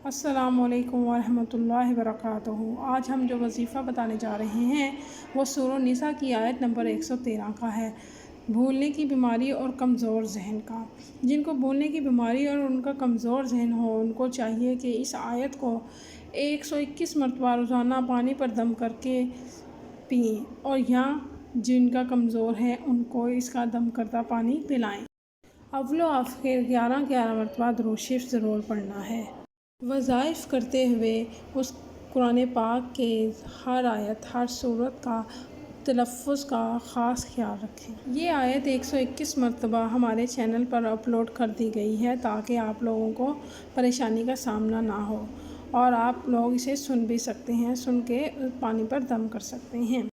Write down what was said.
السلام علیکم ورحمۃ اللہ وبرکاتہ۔ آج ہم جو وظیفہ بتانے جا رہے ہیں وہ سورہ النساء کی آیت نمبر 113 کا ہے، بھولنے کی بیماری اور کمزور ذہن کا۔ جن کو بھولنے کی بیماری اور ان کا کمزور ذہن ہو، ان کو چاہیے کہ اس آیت کو 121 مرتبہ روزانہ پانی پر دم کر کے پئیں، اور یا جن کا کمزور ہے ان کو اس کا دم کردہ پانی پلائیں۔ اول و آخر 11 مرتبہ درود شریف ضرور پڑھنا ہے۔ وظائف کرتے ہوئے اس قرآن پاک کے ہر آیت، ہر سورت کا تلفظ کا خاص خیال رکھیں۔ یہ آیت 121 مرتبہ ہمارے چینل پر اپلوڈ کر دی گئی ہے تاکہ آپ لوگوں کو پریشانی کا سامنا نہ ہو، اور آپ لوگ اسے سن بھی سکتے ہیں، سن کے پانی پر دم کر سکتے ہیں۔